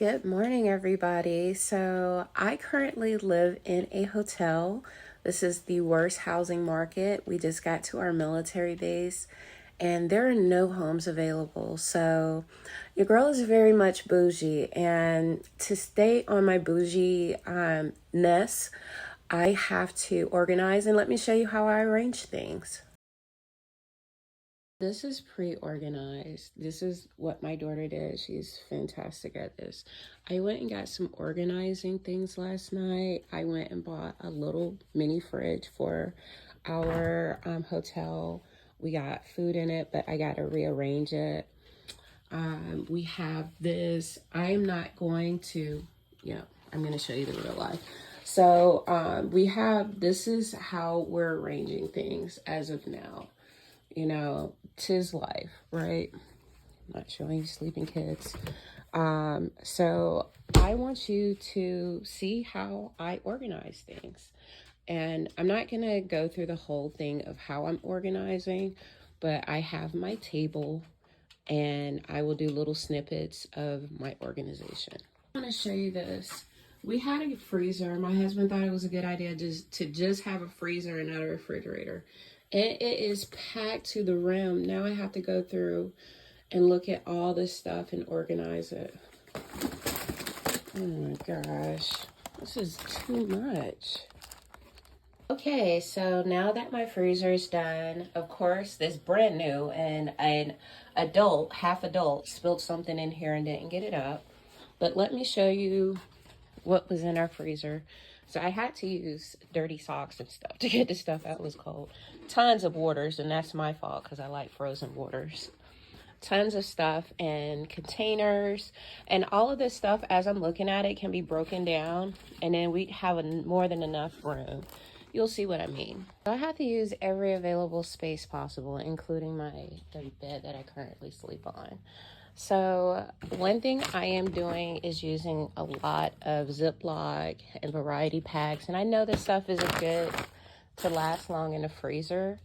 Good morning, everybody. So, I currently live in a hotel. This is the worst housing market. We just got to our military base and there are no homes available. So, your girl is very much bougie. And to stay on my bougie ness, I have to organize. And let me show you how I arrange things. This is pre-organized. This is what my daughter did. She's fantastic at this. I went and got some organizing things last night. I went and bought a little mini fridge for our hotel. We got food in it, but I got to rearrange it. We have this. I'm not going to, I'm going to show you the real life. So we have, this is how we're arranging things as of now. Tis life, right? I'm not showing you sleeping kids. So I want you to see how I organize things. And I'm not going to go through the whole thing of how I'm organizing, but I have my table and I will do little snippets of my organization. I want to show you this. We had a freezer. My husband thought it was a good idea to just have a freezer and not a refrigerator. And it is packed to the rim. Now I have to go through and look at all this stuff and organize it. Oh my gosh, this is too much. Okay, so now that my freezer is done, of course, this brand new, and an adult, half adult, spilled something in here and didn't get it up. But let me show you what was in our freezer. So I had to use dirty socks and stuff to get the stuff out. It was cold. Tons of waters, and that's my fault because I like frozen waters. Tons of stuff and containers, and all of this stuff, as I'm looking at it, can be broken down, and then we have more than enough room. You'll see what I mean. I have to use every available space possible, including the bed that I currently sleep on. So one thing I am doing is using a lot of Ziploc and variety packs. And I know this stuff isn't good to last long in the freezer,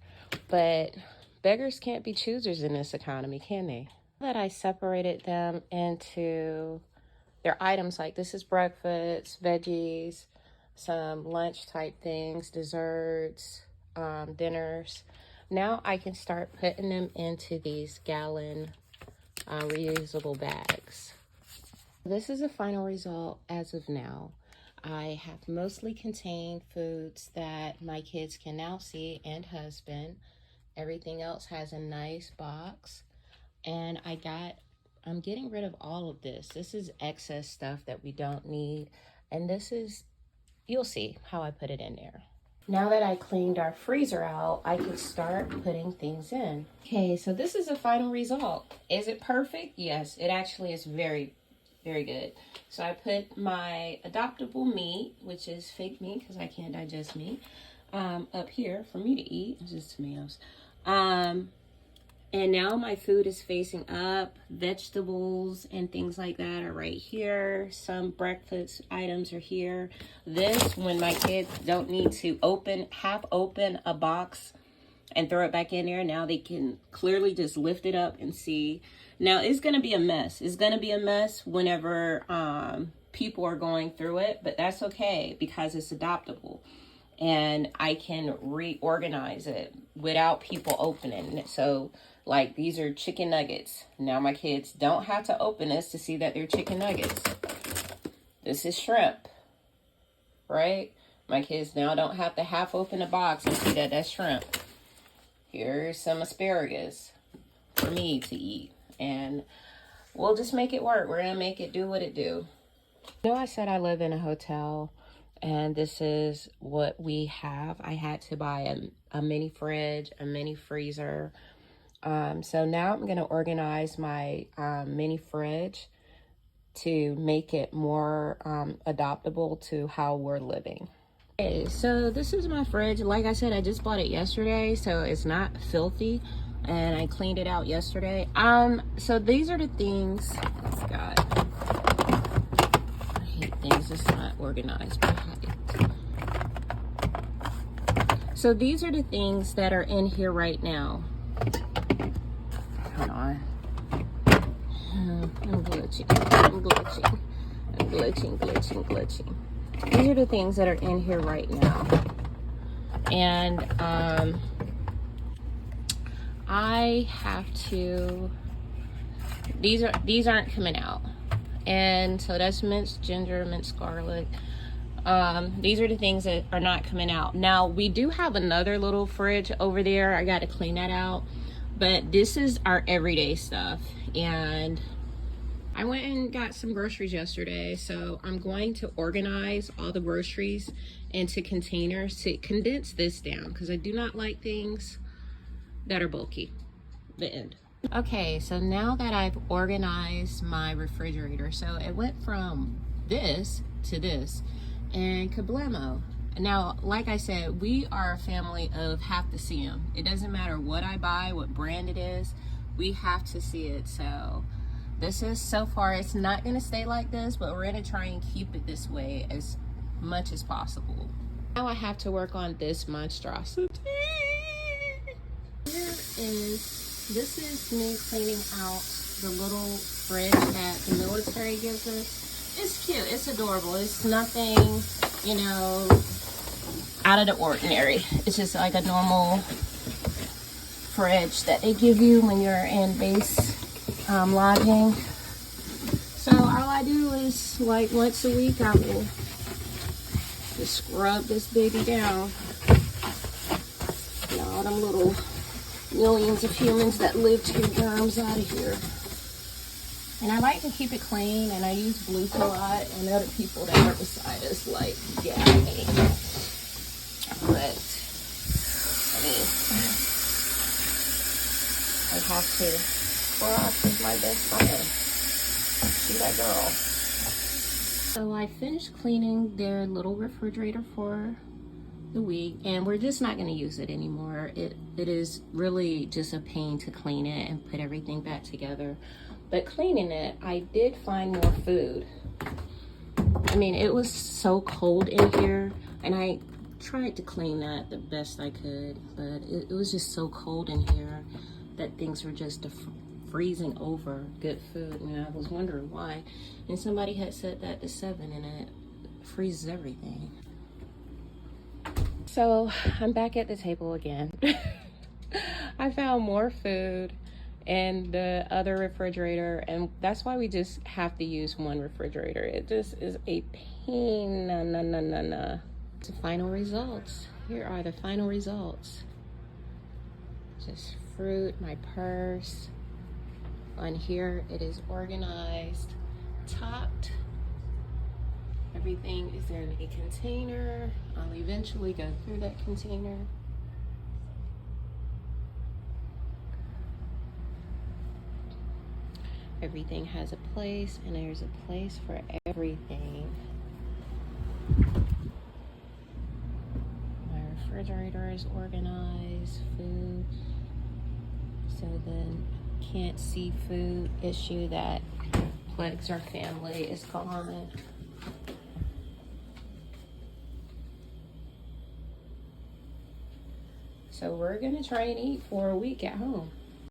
but beggars can't be choosers in this economy, can they? That I separated them into their items, like this is breakfast, veggies, some lunch type things, desserts, dinners. Now I can start putting them into these gallon reusable bags. This is the final result as of now. I have mostly contained foods that my kids can now see and husband. Everything else has a nice box. And I'm getting rid of all of this. This is excess stuff that we don't need. And this is, you'll see how I put it in there. Now that I cleaned our freezer out, I can start putting things in. Okay, so this is the final result. Is it perfect? Yes, it actually is very, very good. So I put my adoptable meat, which is fake meat because I can't digest meat, up here for me to eat. It's just tomatoes. And now my food is facing up. Vegetables and things like that are right here. Some breakfast items are here. This, when my kids don't need to half open a box and throw it back in there, now they can clearly just lift it up and see. Now it's going to be a mess. It's going to be a mess whenever people are going through it, but that's okay because it's adoptable. And I can reorganize it without people opening it. So, like, these are chicken nuggets. Now my kids don't have to open this to see that they're chicken nuggets. This is shrimp, right? My kids now don't have to half open a box and see that that's shrimp. Here's some asparagus for me to eat. And we'll just make it work. We're going to make it do what it do. I said I live in a hotel. And this is what we have. I had to buy a mini fridge, a mini freezer. So now I'm going to organize my mini fridge to make it more adaptable to how we're living. Okay, so this is my fridge. Like I said, I just bought it yesterday, so it's not filthy. And I cleaned it out yesterday. So these are the things, God. Things that's not organized by height. So these are the things that are in here right now. Hold on. I'm glitching. glitching, glitching, glitching. These are the things that are in here right now. And I have to, these aren't coming out. And so that's minced ginger, minced garlic. These are the things that are not coming out. Now, we do have another little fridge over there. I got to clean that out. But this is our everyday stuff. And I went and got some groceries yesterday. So I'm going to organize all the groceries into containers to condense this down, because I do not like things that are bulky. The end. Okay, so now that I've organized my refrigerator, so it went from this to this, and kablamo. Now, like I said, we are a family of have to see them. It doesn't matter what I buy, what brand it is, we have to see it. So this is, so far, it's not going to stay like this, but we're going to try and keep it this way as much as possible. Now I have to work on this monstrosity. This is me cleaning out the little fridge that the military gives us. It's cute, it's adorable. It's nothing, you know, out of the ordinary. It's just like a normal fridge that they give you when you're in base lodging. So all I do is, like, once a week I will just scrub this baby down. And all them little millions of humans that lived here, germs out of here. And I like to keep it clean, and I use bleach a lot, and other people that are beside us like, yeah, me. But I mean, I have to. Clorox is my best friend. She's that girl. So I finished cleaning their little refrigerator for the week, and we're just not going to use it anymore. It is really just a pain to clean it and put everything back together. But cleaning it, I did find more food. I mean, it was so cold in here, and I tried to clean that the best I could, but it was just so cold in here that things were just freezing over good food, and I was wondering why. And somebody had said that the 7 and it freezes everything. So I'm back at the table again. I found more food in the other refrigerator, and that's why we just have to use one refrigerator. It just is a pain. The final results. Here are the final results. Just fruit, my purse. On here it is organized, topped. Everything is in a container. I'll eventually go through that container. Everything has a place, and there's a place for everything. My refrigerator is organized, food. So the can't see food issue that plagues our family is gone. So we're gonna try and eat for a week at home.